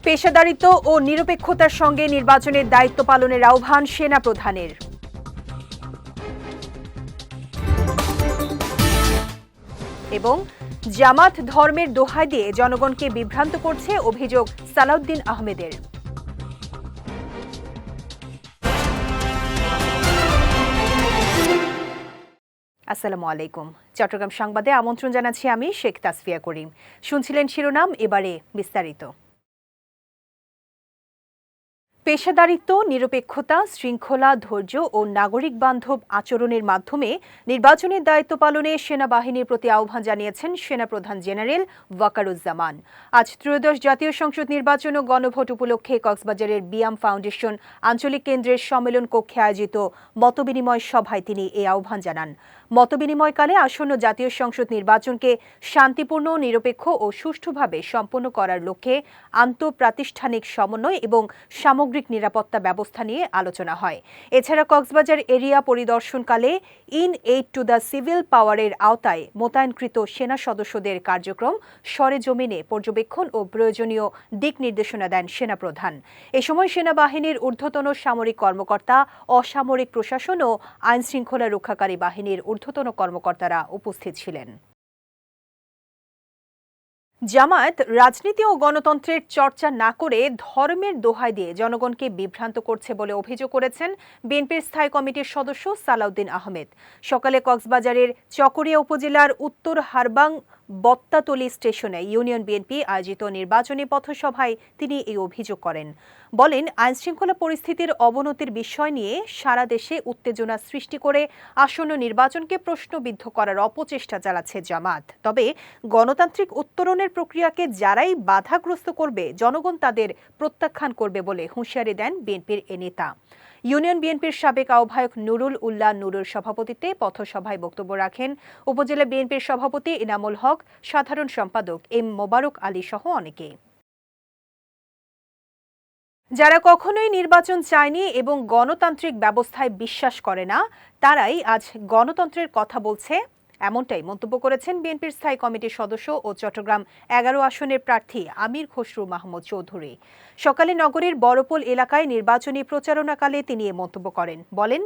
পেশাদারিত্ব ও নিরপেক্ষতার সঙ্গে নির্বাচনের দায়িত্ব পালনের আহ্বান সেনাপ্রধানের। এবং জামাত ধর্মের দোহাই দিয়ে জনগণকে বিভ্রান্ত করছে অভিযোগ সালাউদ্দিন আহমেদের। আসসালামু আলাইকুম। চট্টগ্রাম সংবাদে আমন্ত্রণ জানাচ্ছি আমি শেখ তাসফিয়া করিম। শুনছিলেন শিরোনাম, এবারে বিস্তারিত। পেশাদারিত্ব, নিরপেক্ষতা, শৃঙ্খলা, ধৈর্য ও নাগরিক বান্ধব আচরণের মাধ্যমে নির্বাচনের দায়িত্ব পালনে সেনাবাহিনীর প্রতি আহ্বান জানিয়েছেন সেনাপ্রধান জেনারেল ওয়াকারুজ্জামান। আজ ত্রয়োদশ জাতীয় সংসদ নির্বাচন ও গণভোট উপলক্ষে কক্সবাজারের বিয়াম ফাউন্ডেশন আঞ্চলিক কেন্দ্রের সম্মেলন কক্ষে আয়োজিত মতবিনিময় সভায় তিনি এই আহ্বান জানান। মতবিনিময়কালে আসন্ন জাতীয় সংসদ নির্বাচনকে শান্তিপূর্ণ, নিরপেক্ষ ও সুষ্ঠুভাবে সম্পন্ন করার লক্ষ্যে আন্তঃপ্রাতিষ্ঠানিক সমন্বয় এবং সামগ্রিক নিরাপত্তা ব্যবস্থা নিয়ে আলোচনা হয়। এছাড়া কক্সবাজার এরিয়া পরিদর্শনকালে in aid to the civil পাওয়ারের আওতায় মোতায়েনকৃত সেনা সদস্যদের কার্যক্রম সরেজমিনে পর্যবেক্ষণ ও প্রয়োজনীয় দিক নির্দেশনা দেন সেনাপ্রধান। এ সময় সেনাবাহিনীর ঊর্ধ্বতন সামরিক কর্মকর্তা, অসামরিক প্রশাসন ও আইনশৃঙ্খলা রক্ষাকারী বাহিনীর ঊর্ধ্বতন কর্মকর্তারা উপস্থিত ছিলেন। জামায়াত রাজনীতি ও গণতন্ত্রের চর্চা না করে ধর্মের দোহাই দিয়ে জনগণকে বিভ্রান্ত করছে বলে অভিযোগ করেছেন বিএনপির স্থায়ী কমিটির সদস্য সালাউদ্দিন আহমেদ। সকালে কক্সবাজারের চকরিয়া উপজেলার উত্তর হারবাং বত্তাতলী স্টেশনে ইউনিয়ন বিএনপি আয়োজিত নির্বাচনী পথসভায় তিনি এই অভিযোগ করেন। বলেন, আইনশৃঙ্খলা পরিস্থিতির অবনতির বিষয় নিয়ে সারা দেশে উত্তেজনা সৃষ্টি করে আসন্ন নির্বাচনকে প্রশ্নবিদ্ধ করার অপচেষ্টা চালাচ্ছে জামাত। তবে গণতান্ত্রিক উত্তরণের প্রক্রিয়াকে যারাই বাধাগ্রস্ত করবে, জনগণ তাদের প্রত্যাখ্যান করবে বলে হুঁশিয়ারি দেন বিএনপির এ নেতা। ইউনিয়ন বিএনপির সাবেক আহ্বায়ক নুরুল উল্লাহ নুরুর সভাপতিত্বে পথসভায় বক্তব্য রাখেন উপজেলা বিএনপির সভাপতি ইনামুল হক, সাধারণ সম্পাদক এম মোবারক আলী সহ অনেকে। যারা কখনোই নির্বাচন চায়নি এবং গণতান্ত্রিক ব্যবস্থায় বিশ্বাস করে না, তারাই আজ গণতন্ত্রের কথা বলছে, এমনটাই মন্তব্য করেছেন বিএনপির স্থায়ী কমিটির সদস্য ও চট্টগ্রাম ১১ আসনের প্রার্থী আমির খসরু মাহমুদ চৌধুরী। সকালে নগরীর বড়পোল এলাকায় নির্বাচনী প্রচারণাকালে তিনি এ মন্তব্য করেন। বলেন,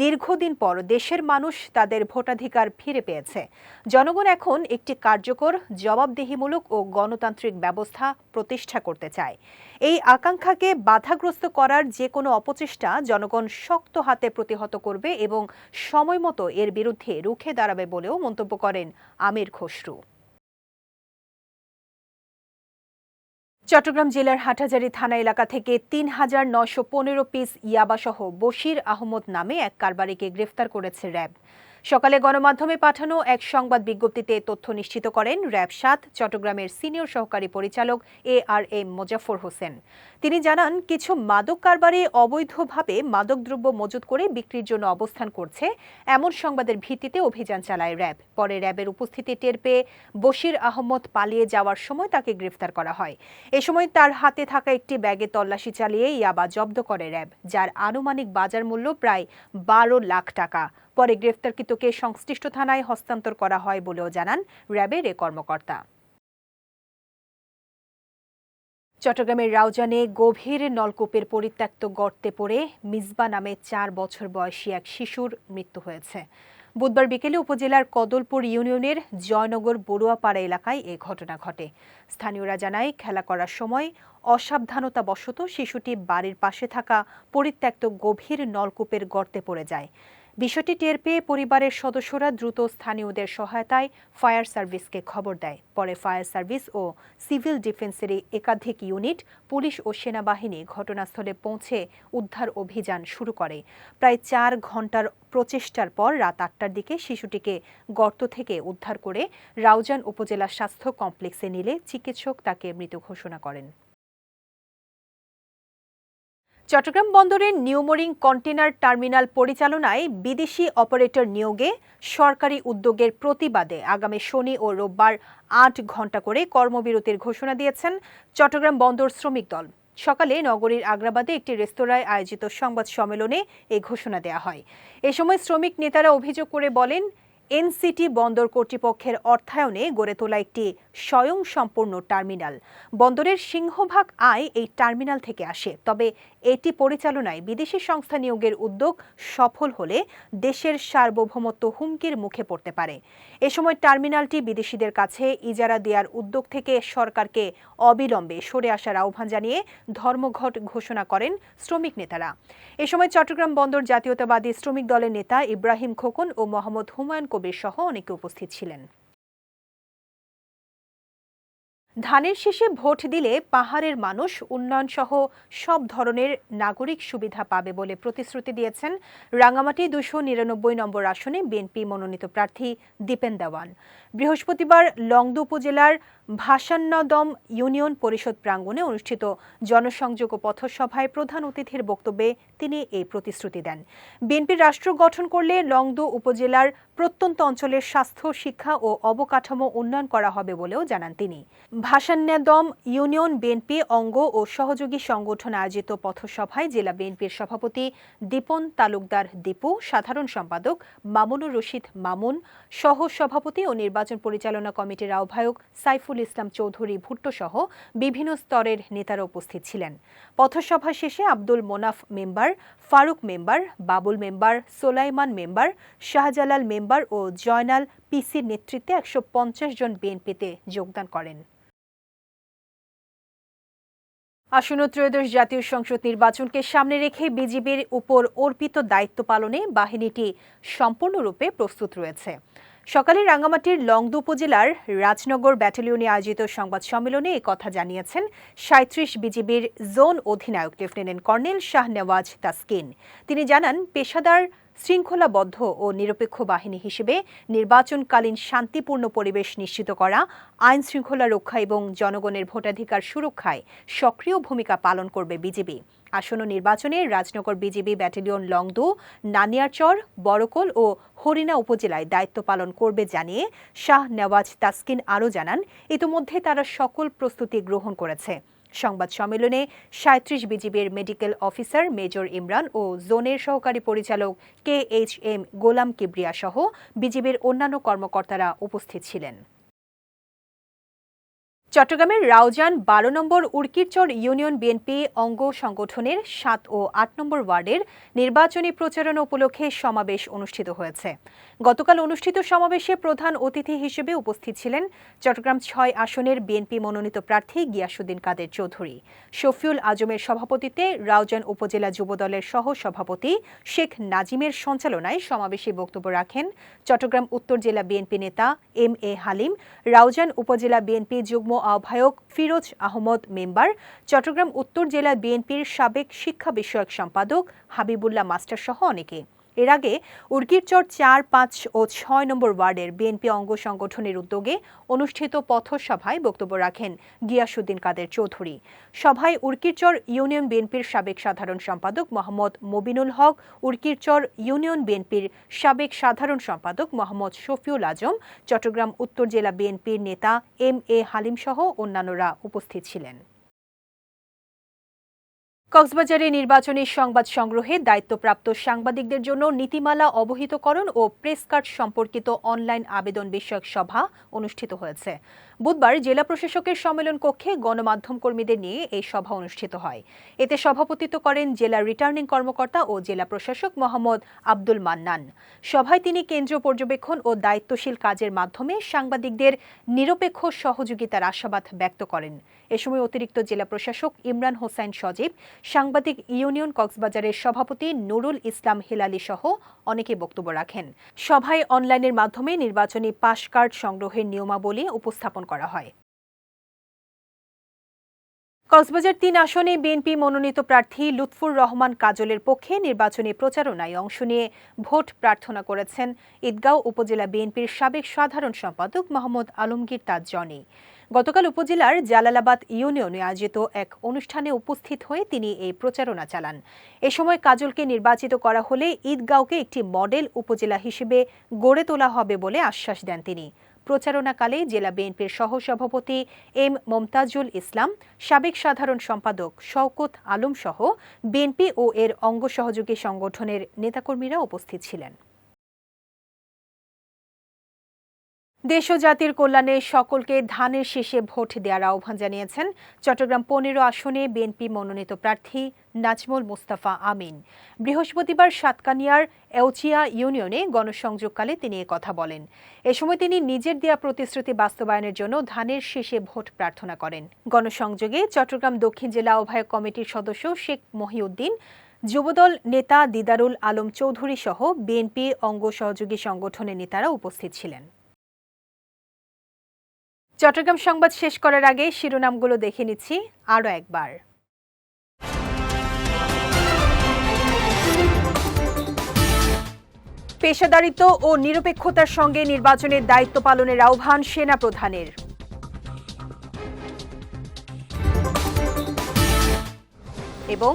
দীর্ঘদিন পর দেশের মানুষ তাদের ভোটাধিকার ফিরে পেয়েছে। জনগণ এখন একটি কার্যকর, জবাবদিহিমূলক ও গণতান্ত্রিক ব্যবস্থা প্রতিষ্ঠা করতে চায়। এই আকাঙ্ক্ষাকে বাধাগ্রস্ত করার যে কোনো অপচেষ্টা জনগণ শক্ত হাতে প্রতিহত করবে এবং সময়মতো এর বিরুদ্ধে রুখে দাঁড়াবে বলেও মন্তব্য করেন আমির খসরু। চট্টগ্রাম জেলার হাটহাজারী থানা এলাকা থেকে ৩,৯১৫ পিস ইয়াবাসহ বশির আহমদ নামে এক কারবারিকে গ্রেফতার করেছে র্যাব। সকালে গণমাধ্যমে পাঠানো এক সংবাদ বিজ্ঞপ্তিতে তথ্য নিশ্চিত করেন র্যাব ৭ চট্টগ্রামের সিনিয়র সহকারী পরিচালক ARM মোজাফফর হোসেন। তিনি জানান, কিছু মাদক কারবারি অবৈধভাবে মাদকদ্রব্য মজুত করে বিক্রির জন্য অবস্থান করছে, এমন সংবাদের ভিত্তিতে অভিযান চালায় র্যাব। পরে র্যাবের উপস্থিতি টের পেয়ে বশির আহমদ পালিয়ে যাওয়ার সময় তাকে গ্রেফতার করা হয়। এ সময় তার হাতে থাকা একটি ব্যাগে তল্লাশি চালিয়ে ইয়াবা জব্দ করে র্যাব, যার আনুমানিক বাজার মূল্য প্রায় ১২ লাখ টাকা। পরে গ্রেফতারকৃতকে সংশ্লিষ্ট থানায় হস্তান্তর করা হয় বলেও জানান র্যাবের এ কর্মকর্তা। চট্টগ্রামের রাউজানে গভীর নলকূপের পরিত্যক্ত গর্তে পড়ে মিসবা নামে ৪ বছর বয়সী এক শিশুর মৃত্যু হয়েছে। বুধবার বিকেলে উপজেলার কদলপুর ইউনিয়নের জয়নগর বড়ুয়াপাড়া এলাকায় এ ঘটনা ঘটে। স্থানীয়রা জানায়, খেলা করার সময় অসাবধানতাবশত শিশুটি বাড়ির পাশে থাকা পরিত্যক্ত গভীর নলকূপের গর্তে পড়ে যায়। বিষয়টি টের পেয়ে পরিবারের সদস্যরা দ্রুত স্থানীয়দের সহায়তায় ফায়ার সার্ভিসকে খবর দেয়। পরে ফায়ার সার্ভিস ও সিভিল ডিফেন্সের একাধিক ইউনিট, পুলিশ ও সেনাবাহিনী ঘটনাস্থলে পৌঁছে উদ্ধার অভিযান শুরু করে। প্রায় ৪ ঘণ্টার প্রচেষ্টার পর রাত ৮টার দিকে শিশুটিকে গর্ত থেকে উদ্ধার করে রাউজান উপজেলা স্বাস্থ্য কমপ্লেক্সে নিলে চিকিৎসক তাকে মৃত ঘোষণা করেন। চট্টগ্রাম বন্দরের নিউমোরিং কন্টেনার টার্মিনাল পরিচালনায় বিদেশি অপারেটর নিয়োগে সরকারি উদ্যোগের প্রতিবাদে আগামী শনি ও রোববার ৮ ঘণ্টা করে কর্মবিরতির ঘোষণা দিয়েছেন চট্টগ্রাম বন্দর শ্রমিক দল। সকালে নগরীর আগ্রাবাদে একটি রেস্তোরাঁয় আয়োজিত সংবাদ সম্মেলনে এই ঘোষণা দেওয়া হয়। এ সময় শ্রমিক নেতারা অভিযোগ করে বলেন, এনসিটি বন্দর কর্তৃপক্ষের অর্থায়নে গড়ে তোলা একটি স্বয়ংসম্পূর্ণ টার্মিনাল। বন্দরের সিংহভাগ আয় এই টার্মিনাল থেকে আসে। তবে এটি পরিচালনায় বিদেশি সংস্থা নিয়োগের উদ্যোগ সফল হলে দেশের সার্বভৌমত্ব হুমকির মুখে পড়তে পারে। এ সময় টার্মিনালটি বিদেশিদের কাছে ইজারা দেওয়ার উদ্যোগ থেকে সরকারকে অবিলম্বে সরে আসার আহ্বান জানিয়ে ধর্মঘট ঘোষণা করেন শ্রমিক নেতারা। এ সময় চট্টগ্রাম বন্দর জাতীয়তাবাদী শ্রমিক দলের নেতা ইব্রাহিম খোকন ও মোহাম্মদ হুমায়ুন কবির সহ অনেকে উপস্থিত ছিলেন। ধানের শীষে ভোট দিলে পাহাড়ের মানুষ উন্নয়নসহ সব ধরনের নাগরিক সুবিধা পাবে বলে প্রতিশ্রুতি দিয়েছেন রাঙামাটি ২৯৯ নম্বর আসনে বিএনপি মনোনীত প্রার্থী দীপেন দেওয়ান। বৃহস্পতিবার লংদু উপজেলার ভাসান্নদম ইউনিয়ন পরিষদ প্রাঙ্গণে অনুষ্ঠিত জনসংযোগ ও পথসভায় প্রধান অতিথির বক্তব্যে তিনি এই প্রতিশ্রুতি দেন। বিএনপি রাষ্ট্র গঠন করলে লংদু উপজেলার প্রত্যন্ত অঞ্চলের স্বাস্থ্য, শিক্ষা ও অবকাঠামো উন্নয়ন করা হবে বলেও জানান তিনি। ভাসান্নদম ইউনিয়ন বিএনপি অঙ্গ ও সহযোগী সংগঠন আয়োজিত পথসভায় জেলা বিএনপির সভাপতি দীপন তালুকদার দীপু, সাধারণ সম্পাদক মামুনুর রশিদ মামুন, সহ সভাপতি ও নির্বাচন পরিচালনা কমিটির আহ্বায়ক সাইফুল ইসলাম চৌধুরী ভুট্টো সহ বিভিন্ন স্তরের নেতারা উপস্থিত ছিলেন। পথসভা শেষে Abdul Monaf member, Faruk member, Babul member, Solaiman member, Shahjalal member ও জয়নাল পিসির নেতৃত্বে ১৫০ জন বিএনপিতে যোগদান করেন। আসন্ন ত্রয়োদশ জাতীয় সংসদ নির্বাচনকে সামনে রেখে বিজিবির উপর অর্পিত দায়িত্ব পালনে বাহিনীটি সম্পূর্ণরূপে প্রস্তুত রয়েছে। সকালে রাঙ্গামাটির লংদু উপজেলার রাজনগর ব্যাটালিয়নে আয়োজিত সংবাদ সম্মেলনে কথা জানিয়েছেন ৩৭ বিজিবির জোন অধিনায়ক লেফটেন্যান্ট কর্নেল শাহনেওয়াজ তাসকিন। তিনি জানান, পেশাদার, শৃঙ্খলাবদ্ধ ও নিরপেক্ষ বাহিনী হিসেবে নির্বাচনকালীন শান্তিপূর্ণ পরিবেশ নিশ্চিত করা, আইন শৃঙ্খলা রক্ষা এবং জনগণের ভোটাধিকার সুরক্ষায় সক্রিয় ভূমিকা পালন করবে বিজিবি। আসন্ন নির্বাচনে রাজনগর বিজিবি ব্যাটালিয়ন লংদু, নানিয়ারচর, বড়কোল ও হরিণা উপজেলায় দায়িত্ব পালন করবে জানিয়ে শাহ নেওয়াজ তাসকিন আরও জানান, ইতিমধ্যে তারা সকল প্রস্তুতি গ্রহণ করেছে। সংবাদ সম্মেলনে ৩৭ বিজিবির মেডিকেল অফিসার মেজর ইমরান ও জোনের সহকারী পরিচালক KHM গোলাম কিবরিয়া সহ বিজিবির অন্যান্য কর্মকর্তারা উপস্থিত ছিলেন। চট্টগ্রামের রাউজান ১২ নম্বর উর্কিরচর ইউনিয়ন বিএনপি অঙ্গ সংগঠনের ৭ ও ৮ নম্বর ওয়ার্ডের নির্বাচনী প্রচারণা উপলক্ষে সমাবেশ অনুষ্ঠিত হয়েছে। গতকাল অনুষ্ঠিত সমাবেশে প্রধান অতিথি হিসেবে উপস্থিত ছিলেন চট্টগ্রাম ৬ আসনের বিএনপি মনোনীত প্রার্থী গিয়াসউদ্দিন কাদের চৌধুরী। শফিউল আজমের সভাপতিত্বে রাউজান উপজেলা যুবদলের সহ সভাপতি শেখ নাজিমের সঞ্চালনায় সমাবেশে বক্তব্য রাখেন চট্টগ্রাম উত্তর জেলা বিএনপি নেতা MA হালিম, রাউজান উপজেলা বিএনপি যুগ্ম আহ্বায়ক ফিরোজ আহমদ মেম্বার, চট্টগ্রাম উত্তর জেলা বিএনপির সাবেক শিক্ষা বিষয়ক সম্পাদক হাবিবুল্লাহ মাস্টার সহ অনেকে। এর আগে উর্কিরচর ৪, ৫ ও ৬ নম্বর ওয়ার্ডের বিএনপি অঙ্গ সংগঠনের উদ্যোগে অনুষ্ঠিত পথসভায় বক্তব্য রাখেন গিয়াসউদ্দিন কাদের চৌধুরী। সভায় উর্কিরচর ইউনিয়ন বিএনপির সাবেক সাধারণ সম্পাদক মোহাম্মদ মবিনুল হক, উর্কিরচর ইউনিয়ন বিএনপির সাবেক সাধারণ সম্পাদক মোহাম্মদ শফিউল আজম, চট্টগ্রাম উত্তর জেলা বিএনপির নেতা MA হালিম সহ অন্যান্যরা উপস্থিত ছিলেন। কক্সবাজারে নির্বাচনী সংবাদ সংগ্রহে দায়িত্বপ্রাপ্ত সাংবাদিকদের জন্য নীতিমালা অবহিতকরণ ও প্রেস কার্ড সম্পর্কিত অনলাইন আবেদন বিষয়ক সভা অনুষ্ঠিত হয়েছে। বুধবার জেলা প্রশাসকের সম্মেলন কক্ষে গণমাধ্যম কর্মীদের নিয়ে এই সভা অনুষ্ঠিত হয়। এতে সভাপতিত্ব করেন জেলা রিটার্নিং কর্মকর্তা ও জেলা প্রশাসক মোহাম্মদ আব্দুল মান্নান। সভায় তিনি কেন্দ্রীয় পর্যবেক্ষণ ও দায়িত্বশীল কাজের মাধ্যমে সাংবাদিকদের নিরপেক্ষ সহযোগিতার আশাবাদ ব্যক্ত করেন। এ সময় অতিরিক্ত জেলা প্রশাসক ইমরান হোসাইন সজীব, সাংবাদিক ইউনিয়ন কক্সবাজারের সভাপতি নুরুল ইসলাম হিলালি সহ অনেকে বক্তব্য রাখেন। সভায় অনলাইনের মাধ্যমে নির্বাচনী পাস কার্ড সংগ্রহের নিয়মাবলী উপস্থাপন করা হয়। কক্সবাজার ৩ আসনে বিএনপি মনোনীত প্রার্থী লুৎফুর রহমান কাজলের পক্ষে নির্বাচনী প্রচারণায় অংশ নিয়ে ভোট প্রার্থনা করেছেন ঈদগাঁও উপজেলা বিএনপির সাবেক সাধারণ সম্পাদক মোহাম্মদ আলমগীর তাজ জনি। গতকাল উপজেলার জালালাবাদ ইউনিয়নে আয়োজিত এক অনুষ্ঠানে উপস্থিত হয়ে তিনি এই প্রচারণা চালান। এ সময় কাজলকে নির্বাচিত করা হলে ঈদগাঁওকে একটি মডেল উপজেলা হিসেবে গড়ে তোলা হবে বলে আশ্বাস দেন তিনি। প্রচারণাকালে জেলা বিএনপির সহসভাপতি M মমতাজুল ইসলাম, সাবেক সাধারণ সম্পাদক শওকত আলম সহ বিএনপি ও এর অঙ্গ সহযোগী সংগঠনের নেতাকর্মীরা উপস্থিত ছিলেন। দেশ ও জাতির কল্যাণে সকলকে ধানের শীষে ভোট দেওয়ার আহ্বান জানিয়েছেন চট্টগ্রাম ১৫ আসনে বিএনপি মনোনীত প্রার্থী নাজমুল মুস্তাফা আমিন। বৃহস্পতিবার সাতকানিয়ার এউচিয়া ইউনিয়নে গণসংযোগকালে তিনি কথা বলেন। এ সময় তিনি নিজের দেয়া প্রতিশ্রুতি বাস্তবায়নের জন্য ধানের শীষে ভোট প্রার্থনা করেন। গণসংযোগে চট্টগ্রাম দক্ষিণ জেলা আহ্বায়ক কমিটির সদস্য শেখ মহিউদ্দিন, যুবদল নেতা দিদারুল আলম চৌধুরী সহ বিএনপি অঙ্গ সহযোগী সংগঠনের নেতারা উপস্থিত ছিলেন। চট্টগ্রাম সংবাদ শেষ করার আগে শিরোনামগুলো দেখে নিচ্ছি আরও একবার। পেশাদারিত্ব ও নিরপেক্ষতার সঙ্গে নির্বাচনের দায়িত্ব পালনের আহ্বান সেনা প্রধানের। এবং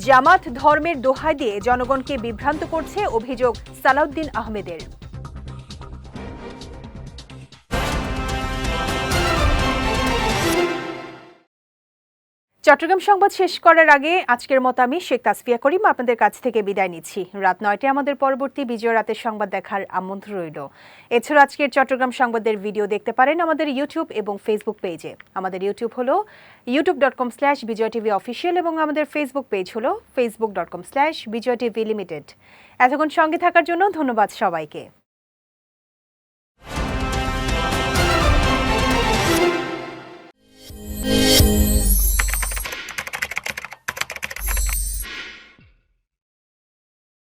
জামাত ধর্মের দোহাই দিয়ে জনগণকে বিভ্রান্ত করছে, অভিযোগ সালাউদ্দিন আহমেদের। চট্টগ্রাম সংবাদ শেষ করার আগে আজকের মতো আমি শেখ তাসফিয়া করিম আপনাদের কাছ থেকে বিদায় নিচ্ছি। রাত ৯টায় আমাদের পরবর্তী বিজয় রাতের সংবাদ দেখার আমন্ত্রণ রইল। এছাড়া আজকের চট্টগ্রাম সংবাদের ভিডিও দেখতে পারেন আমাদের ইউটিউব এবং ফেসবুক পেজে। আমাদের ইউটিউব হলো youtube.com/bijoytvofficial এবং আমাদের ফেসবুক পেজ হলো facebook.com/bijoytvlimited। এতক্ষণ সঙ্গে থাকার জন্য ধন্যবাদ সবাইকে।